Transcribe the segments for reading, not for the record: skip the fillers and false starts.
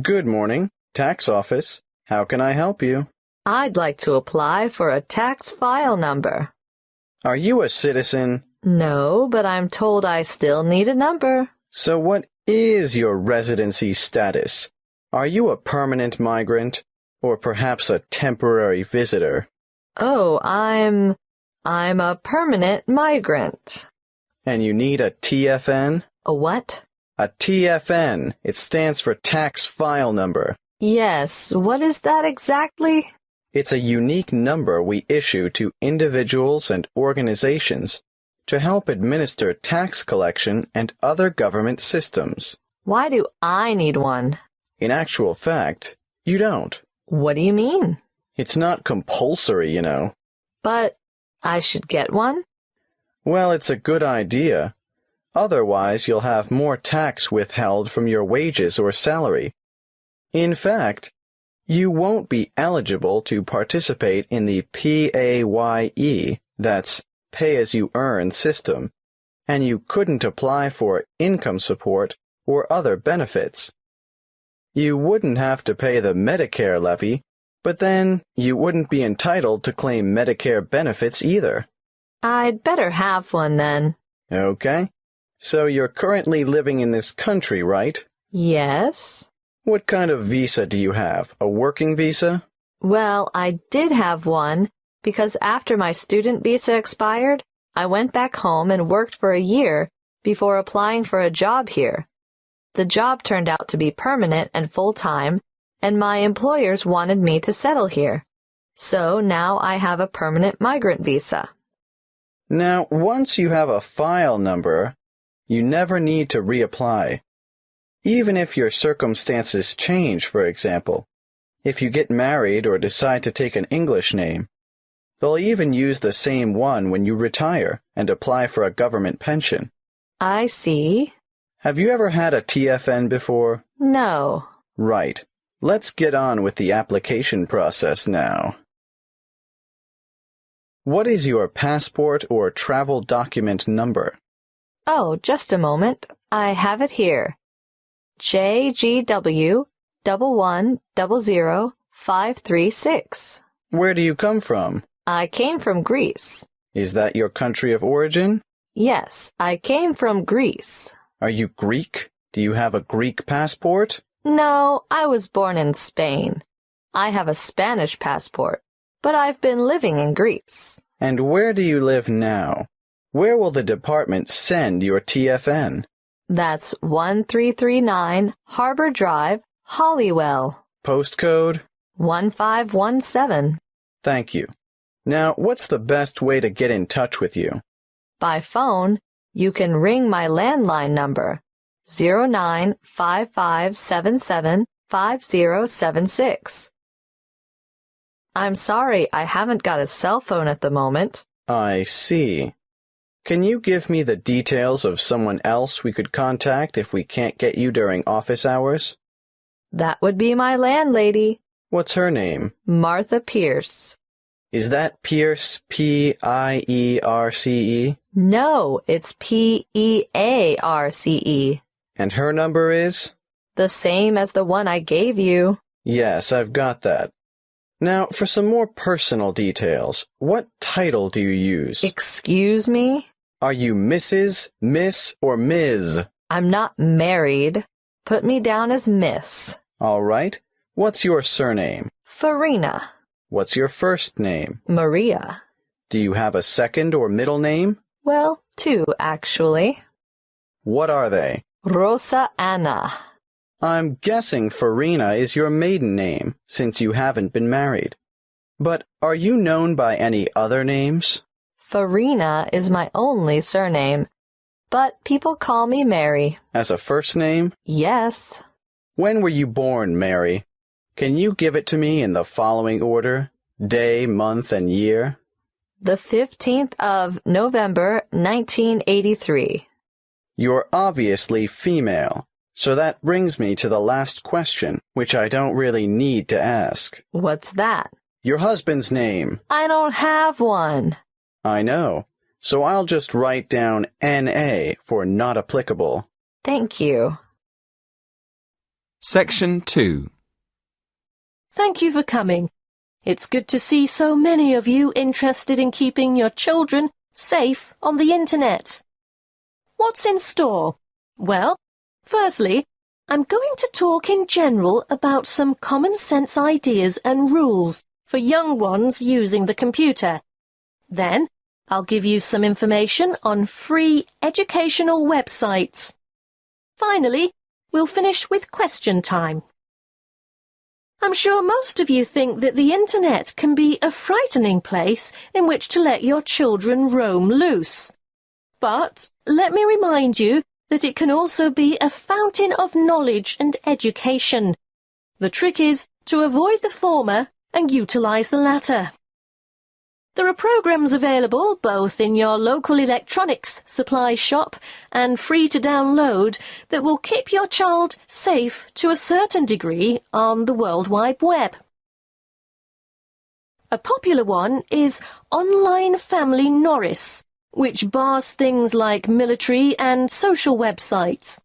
Good morning, tax office. How can I help you? I'd like to apply for a tax file number. Are you a citizen? No, but I'm told I still need a number. So what is your residency status? Are you a permanent migrant or perhaps a temporary visitor? Oh, I'm a permanent migrant. And you need a TFN? A what? A TFN. It stands for tax file number. Yes, what is that exactly? It's a unique number we issue to individuals and organizations to help administer tax collection and other government systems. Why do I need one? In actual fact, you don't. What do you mean? It's not compulsory, you know. But I should get one? Well, it's a good idea. Otherwise, you'll have more tax withheld from your wages or salary. In fact, you won't be eligible to participate in the PAYE, that's pay-as-you-earn system, and you couldn't apply for income support or other benefits. You wouldn't have to pay the Medicare levy, but then you wouldn't be entitled to claim Medicare benefits either. I'd better have one then. Okay. So you're currently living in this country, right? Yes. What kind of visa do you have? A working visa? Well, I did have one because after my student visa expired, I went back home and worked for a year before applying for a job here. The job turned out to be permanent and full-time, and my employers wanted me to settle here. So now I have a permanent migrant visa. Now, once you have a file number, you never need to reapply. Even if your circumstances change, for example, if you get married or decide to take an English name, they'll even use the same one when you retire and apply for a government pension. I see. Have you ever had a TFN before? No. Right. Let's get on with the application process now. What is your passport or travel document number? Oh, just a moment. I have it here. JGW 1100536. Where do you come from? I came from Greece. Is that your country of origin? Yes, I came from Greece. Are you Greek? Do you have a Greek passport? No, I was born in Spain. I have a Spanish passport, but I've been living in Greece. And where do you live now? Where will the department send your TFN? That's 1339 Harbor Drive, Holywell. Postcode? 1517. Thank you. Now, what's the best way to get in touch with you? By phone, you can ring my landline number, 0955775076. I'm sorry, I haven't got a cell phone at the moment. I see. Can you give me the details of someone else we could contact if we can't get you during office hours? That would be my landlady. What's her name? Martha Pierce. Is that Pierce, P-I-E-R-C-E? No, it's P-E-A-R-C-E. And her number is? The same as the one I gave you. Yes, I've got that. Now, for some more personal details, what title do you use? Excuse me? Are you Mrs., Miss, or Ms.? I'm not married. Put me down as Miss. All right. What's your surname? Farina. What's your first name? Maria. Do you have a second or middle name? Well, two, actually. What are they? Rosa Anna. I'm guessing Farina is your maiden name, since you haven't been married. But are you known by any other names? Farina is my only surname, but people call me Mary. As a first name? Yes. When were you born, Mary? Can you give it to me in the following order? Day, month, and year? The 15th of November, 1983. You're obviously female, so that brings me to the last question, which I don't really need to ask. What's that? Your husband's name. I don't have one. I know, so I'll just write down N.A. for not applicable. Thank you. Section 2. Thank you for coming. It's good to see so many of you interested in keeping your children safe on the internet. What's in store? Well, firstly, I'm going to talk in general about some common sense ideas and rules for young ones using the computer. Then, I'll give you some information on free educational websites. Finally, we'll finish with question time. I'm sure most of you think that the internet can be a frightening place in which to let your children roam loose. But let me remind you that it can also be a fountain of knowledge and education. The trick is to avoid the former and utilize the latter. There are programs available both in your local electronics supply shop and free to download that will keep your child safe to a certain degree on the World Wide Web. A popular one is Online Family Norris, which bars things like military and social websites.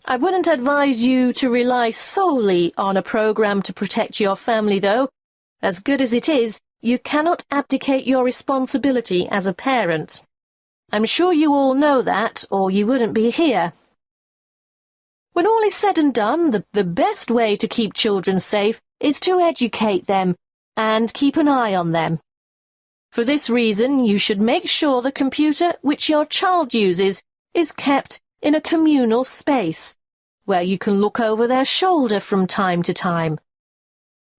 I wouldn't advise you to rely solely on a program to protect your family, though. As good as it is, you cannot abdicate your responsibility as a parent. I'm sure you all know that, or you wouldn't be here. When all is said and done, the best way to keep children safe is to educate them and keep an eye on them. For this reason, you should make sure the computer which your child uses is kept in a communal space, where you can look over their shoulder from time to time.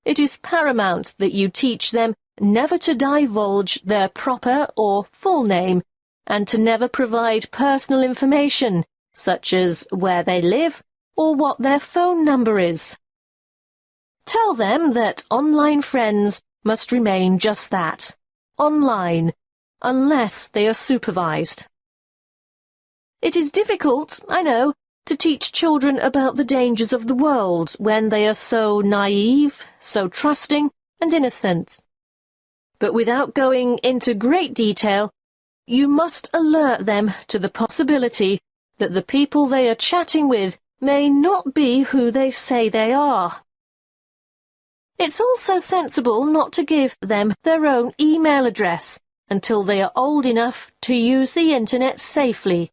It is paramount that you teach them never to divulge their proper or full name, and to never provide personal information, such as where they live or what their phone number is. Tell them that online friends must remain just that, online, unless they are supervised. It is difficult, I know, to teach children about the dangers of the world when they are so naive, so trusting and innocent. But without going into great detail, you must alert them to the possibility that the people they are chatting with may not be who they say they are. It's also sensible not to give them their own email address until they are old enough to use the internet safely.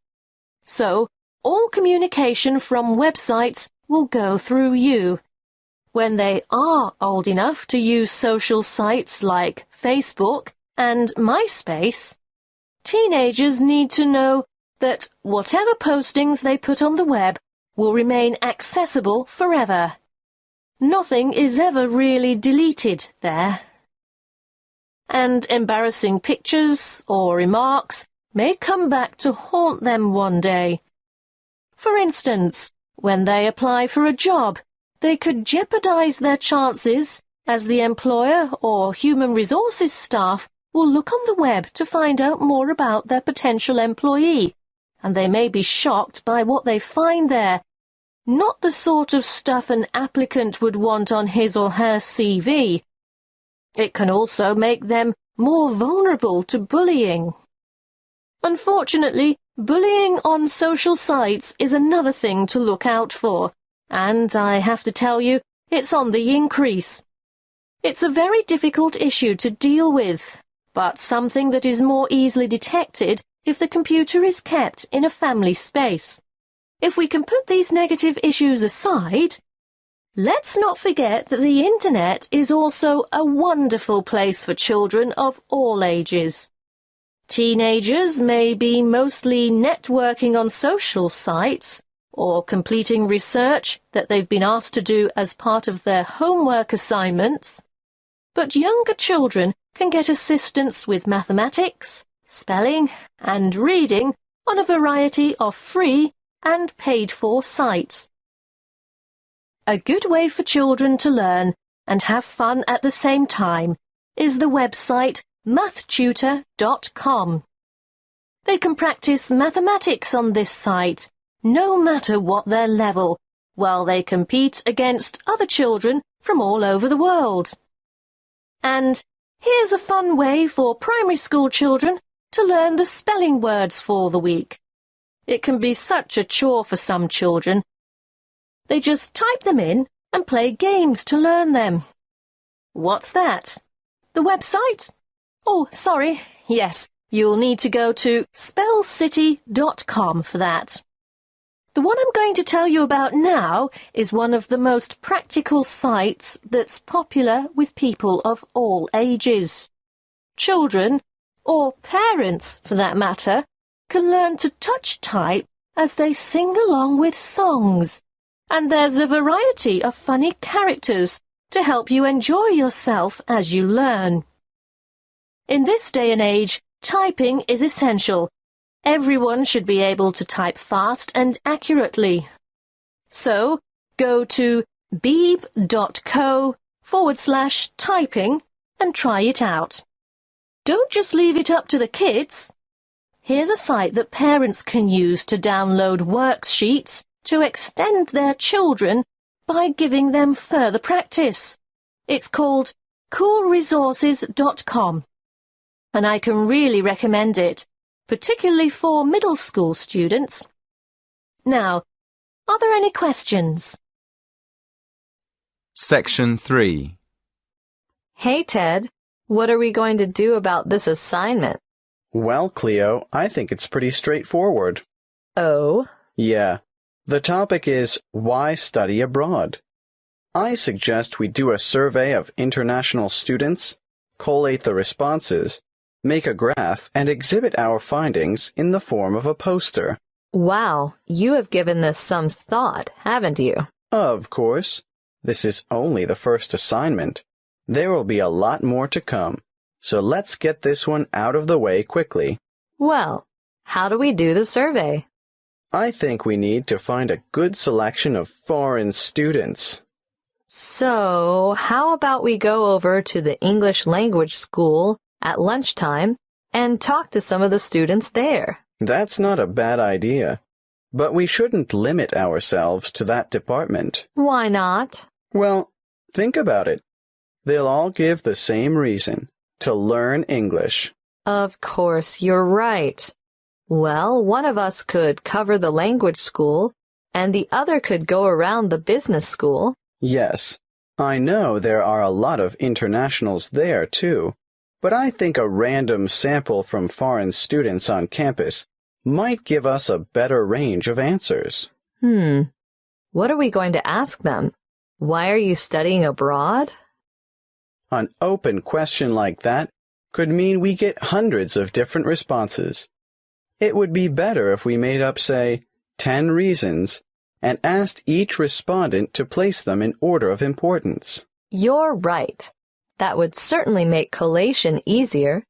So, all communication from websites will go through you. When they are old enough to use social sites like Facebook and MySpace, teenagers need to know that whatever postings they put on the web will remain accessible forever. Nothing is ever really deleted there. And embarrassing pictures or remarks may come back to haunt them one day. For instance, when they apply for a job, they could jeopardize their chances, as the employer or human resources staff will look on the web to find out more about their potential employee, and they may be shocked by what they find there, not the sort of stuff an applicant would want on his or her CV. It can also make them more vulnerable to bullying. Unfortunately, bullying on social sites is another thing to look out for, and I have to tell you, it's on the increase. It's a very difficult issue to deal with, but something that is more easily detected if the computer is kept in a family space. If we can put these negative issues aside, let's not forget that the internet is also a wonderful place for children of all ages. Teenagers may be mostly networking on social sites, or completing research that they've been asked to do as part of their homework assignments. But younger children can get assistance with mathematics, spelling, and reading on a variety of free and paid-for sites. A good way for children to learn and have fun at the same time is the website mathtutor.com. They can practice mathematics on this site, no matter what their level, while they compete against other children from all over the world. And here's a fun way for primary school children to learn the spelling words for the week. It can be such a chore for some children. They just type them in and play games to learn them. What's that? The website? Oh, sorry. Yes, you'll need to go to spellcity.com for that. The one I'm going to tell you about now is one of the most practical sites that's popular with people of all ages. Children, or parents for that matter, can learn to touch type as they sing along with songs. And there's a variety of funny characters to help you enjoy yourself as you learn. In this day and age, typing is essential. Everyone should be able to type fast and accurately. So, go to beeb.co/typing and try it out. Don't just leave it up to the kids. Here's a site that parents can use to download worksheets to extend their children by giving them further practice. It's called coolresources.com, and I can really recommend it, particularly for middle school students. Now, are there any questions? Section 3. Hey, Ted, what are we going to do about this assignment? Well, Cleo, I think it's pretty straightforward. Oh? Yeah. The topic is, why study abroad? I suggest we do a survey of international students, collate the responses, make a graph, and exhibit our findings in the form of a poster. Wow, you have given this some thought, haven't you? Of course. This is only the first assignment. There will be a lot more to come, so let's get this one out of the way quickly. Well, how do we do the survey? I think we need to find a good selection of foreign students. So, how about we go over to the English language school at lunchtime and talk to some of the students there? That's not a bad idea, but we shouldn't limit ourselves to that department. Why not? Well, think about it. They'll all give the same reason, to learn English. Of course, you're right. Well, one of us could cover the language school, and the other could go around the business school. Yes, I know there are a lot of internationals there, too, but I think a random sample from foreign students on campus might give us a better range of answers. What are we going to ask them? Why are you studying abroad? An open question like that could mean we get hundreds of different responses. It would be better if we made up, say, 10 reasons and asked each respondent to place them in order of importance. You're right. That would certainly make collation easier.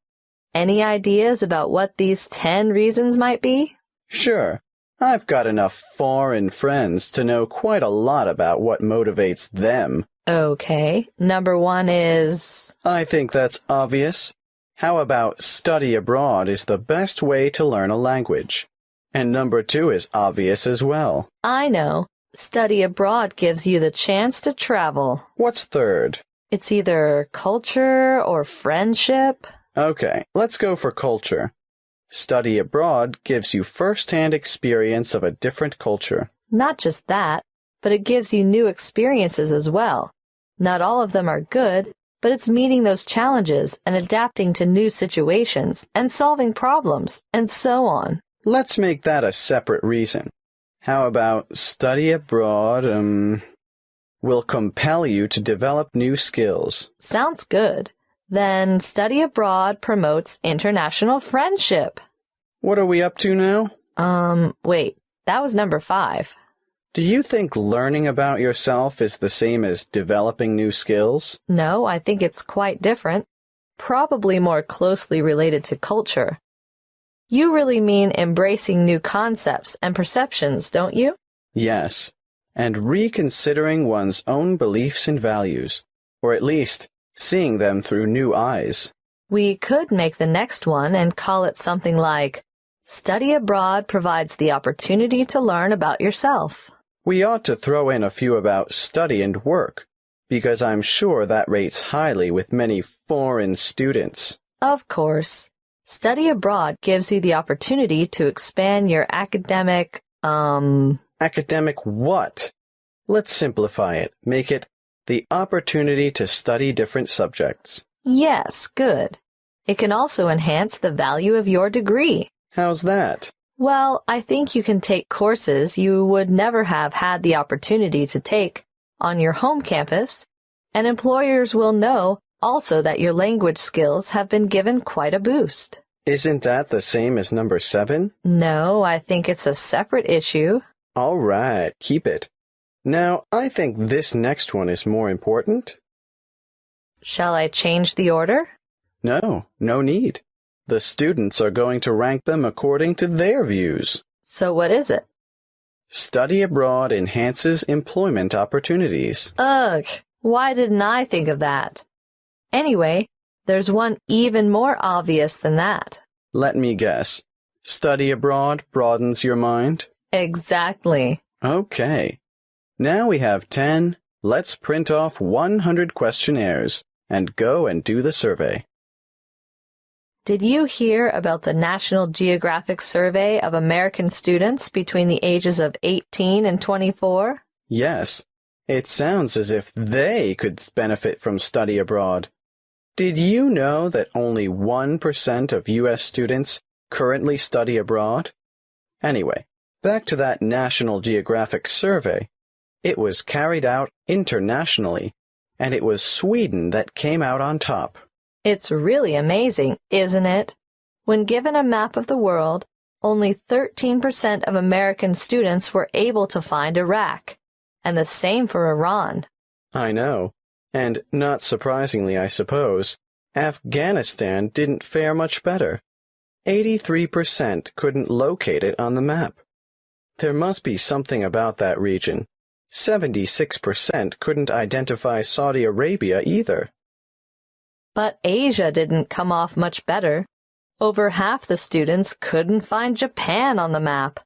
Any ideas about what these 10 reasons might be? Sure. I've got enough foreign friends to know quite a lot about what motivates them. Okay. Number 1 is... I think that's obvious. How about study abroad is the best way to learn a language? And number 2 is obvious as well. I know. Study abroad gives you the chance to travel. What's third? It's either culture or friendship. Okay, let's go for culture. Study abroad gives you first-hand experience of a different culture. Not just that, but it gives you new experiences as well. Not all of them are good, but it's meeting those challenges and adapting to new situations and solving problems and so on. Let's make that a separate reason. How about study abroad, will compel you to develop new skills? Sounds good. Then study abroad promotes international friendship. What are we up to now? Wait, that was number 5. Do you think learning about yourself is the same as developing new skills? No, I think it's quite different. Probably more closely related to culture. You really mean embracing new concepts and perceptions, don't you? Yes, and reconsidering one's own beliefs and values, or at least seeing them through new eyes. We could make the next one and call it something like, Study abroad provides the opportunity to learn about yourself. We ought to throw in a few about study and work, because I'm sure that rates highly with many foreign students. Of course. Study abroad gives you the opportunity to expand your academic, Academic what? Let's simplify it. Make it the opportunity to study different subjects. Yes, good. It can also enhance the value of your degree. How's that? Well, I think you can take courses you would never have had the opportunity to take on your home campus, and employers will know also that your language skills have been given quite a boost. Isn't that the same as number 7? No, I think it's a separate issue. All right, keep it. Now, I think this next one is more important. Shall I change the order? No need. The students are going to rank them according to their views. So what is it? Study abroad enhances employment opportunities. Ugh, why didn't I think of that? Anyway, there's one even more obvious than that. Let me guess. Study abroad broadens your mind? Exactly. Okay. Now we have 10. Let's print off 100 questionnaires and go and do the survey. Did you hear about the National Geographic Survey of American students between the ages of 18 and 24? Yes. It sounds as if they could benefit from study abroad. Did you know that only 1% of U.S. students currently study abroad? Anyway, back to that National Geographic Survey. It was carried out internationally, and it was Sweden that came out on top. It's really amazing, isn't it? When given a map of the world, only 13% of American students were able to find Iraq, and the same for Iran. I know, and not surprisingly, I suppose, Afghanistan didn't fare much better. 83% couldn't locate it on the map. There must be something about that region. 76% couldn't identify Saudi Arabia either. But Asia didn't come off much better. Over half the students couldn't find Japan on the map.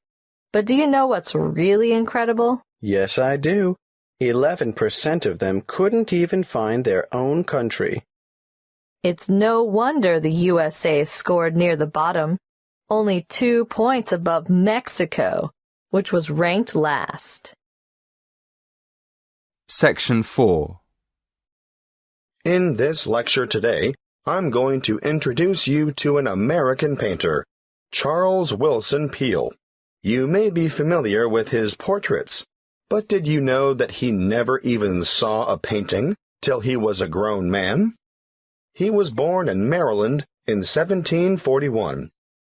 But do you know what's really incredible? Yes, I do. 11% of them couldn't even find their own country. It's no wonder the USA scored near the bottom, only 2 points above Mexico, which was ranked last. Section 4. In this lecture today, I'm going to introduce you to an American painter, Charles Willson Peale. You may be familiar with his portraits, but did you know that he never even saw a painting till he was a grown man? He was born in Maryland in 1741.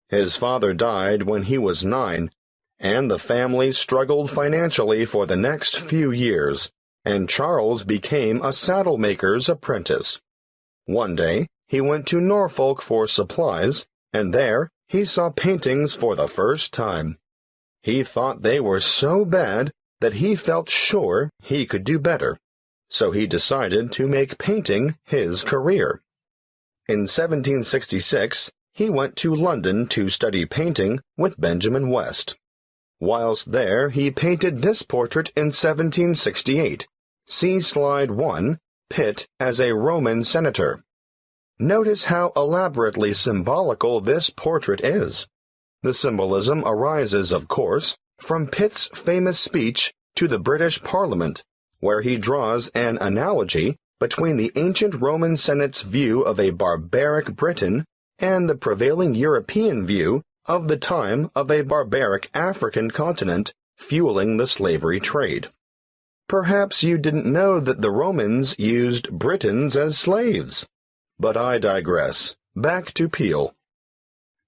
His father died when he was 9, and the family struggled financially for the next few years, and Charles became a saddle maker's apprentice. One day, he went to Norfolk for supplies, and there he saw paintings for the first time. He thought they were so bad that he felt sure he could do better, so he decided to make painting his career. In 1766, he went to London to study painting with Benjamin West. Whilst there, he painted this portrait in 1768. See Slide 1, Pitt as a Roman senator. Notice how elaborately symbolical this portrait is. The symbolism arises, of course, from Pitt's famous speech to the British Parliament, where he draws an analogy between the ancient Roman Senate's view of a barbaric Britain and the prevailing European view of the time of a barbaric African continent fueling the slavery trade. Perhaps you didn't know that the Romans used Britons as slaves. But I digress. Back to Peale.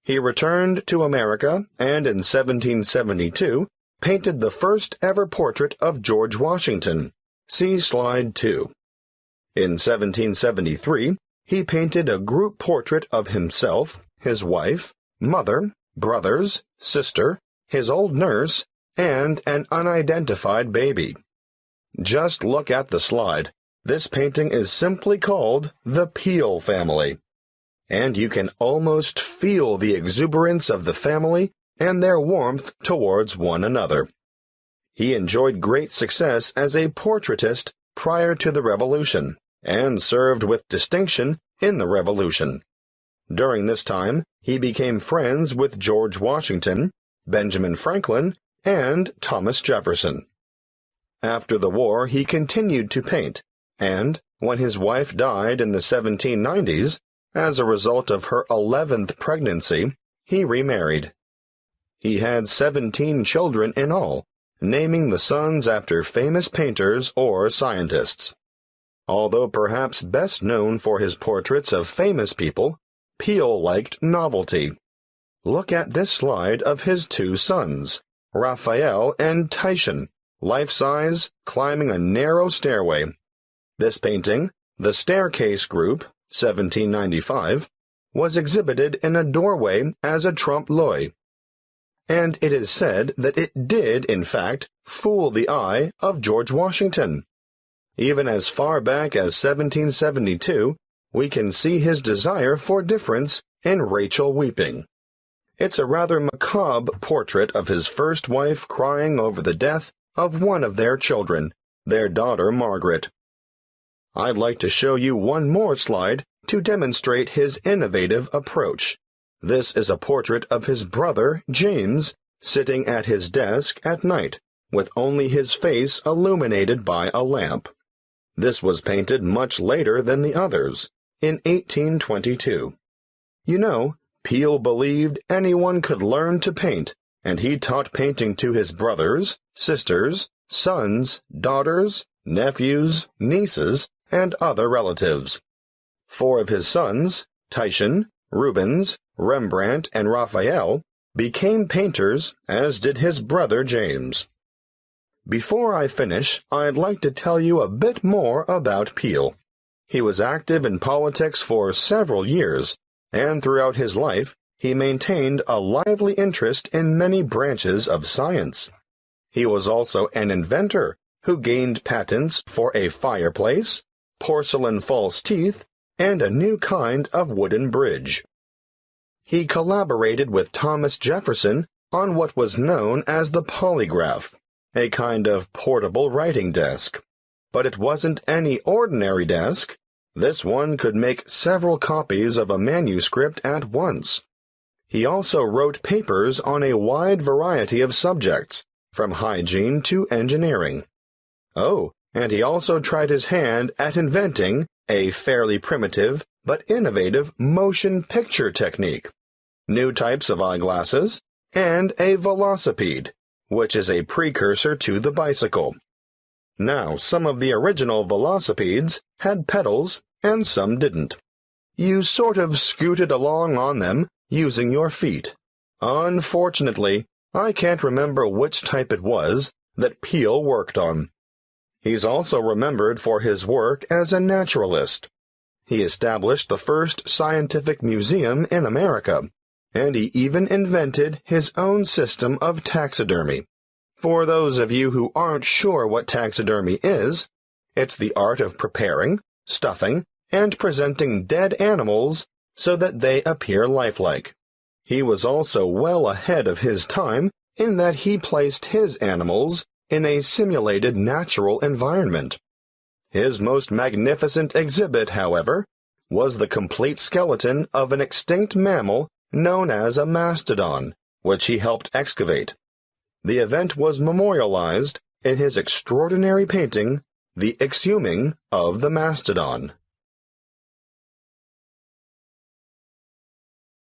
He returned to America and in 1772 painted the first ever portrait of George Washington. See Slide 2. In 1773, he painted a group portrait of himself, his wife, mother, brothers, sister, his old nurse, and an unidentified baby. Just look at the slide. This painting is simply called The Peale Family. And you can almost feel the exuberance of the family and their warmth towards one another. He enjoyed great success as a portraitist prior to the Revolution, and served with distinction in the Revolution. During this time, he became friends with George Washington, Benjamin Franklin, and Thomas Jefferson. After the war, he continued to paint, and, when his wife died in the 1790s, as a result of her 11th pregnancy, he remarried. He had 17 children in all, naming the sons after famous painters or scientists. Although perhaps best known for his portraits of famous people, Peale liked novelty. Look at this slide of his two sons, Raphael and Titian, life-size, climbing a narrow stairway. This painting, The Staircase Group, 1795, was exhibited in a doorway as a trompe-l'oeil, and it is said that it did, in fact, fool the eye of George Washington. Even as far back as 1772, we can see his desire for difference in Rachel weeping. It's a rather macabre portrait of his first wife crying over the death of one of their children, their daughter Margaret. I'd like to show you one more slide to demonstrate his innovative approach. This is a portrait of his brother, James, sitting at his desk at night, with only his face illuminated by a lamp. This was painted much later than the others, in 1822. You know, Peale believed anyone could learn to paint, and he taught painting to his brothers, sisters, sons, daughters, nephews, nieces, and other relatives. 4 of his sons, Titian, Rubens, Rembrandt, and Raphael, became painters, as did his brother James. Before I finish, I'd like to tell you a bit more about Peale. He was active in politics for several years, and throughout his life, he maintained a lively interest in many branches of science. He was also an inventor who gained patents for a fireplace, porcelain false teeth, and a new kind of wooden bridge. He collaborated with Thomas Jefferson on what was known as the polygraph, a kind of portable writing desk. But it wasn't any ordinary desk. This one could make several copies of a manuscript at once. He also wrote papers on a wide variety of subjects, from hygiene to engineering. Oh, and he also tried his hand at inventing a fairly primitive but innovative motion picture technique, new types of eyeglasses, and a velocipede, which is a precursor to the bicycle. Now, some of the original velocipedes had pedals and some didn't. You sort of scooted along on them using your feet. Unfortunately, I can't remember which type it was that Peale worked on. He's also remembered for his work as a naturalist. He established the first scientific museum in America, and he even invented his own system of taxidermy. For those of you who aren't sure what taxidermy is, it's the art of preparing, stuffing, and presenting dead animals so that they appear lifelike. He was also well ahead of his time in that he placed his animals in a simulated natural environment. His most magnificent exhibit, however, was the complete skeleton of an extinct mammal known as a mastodon, which he helped excavate. The event was memorialized in his extraordinary painting, The Exhuming of the Mastodon.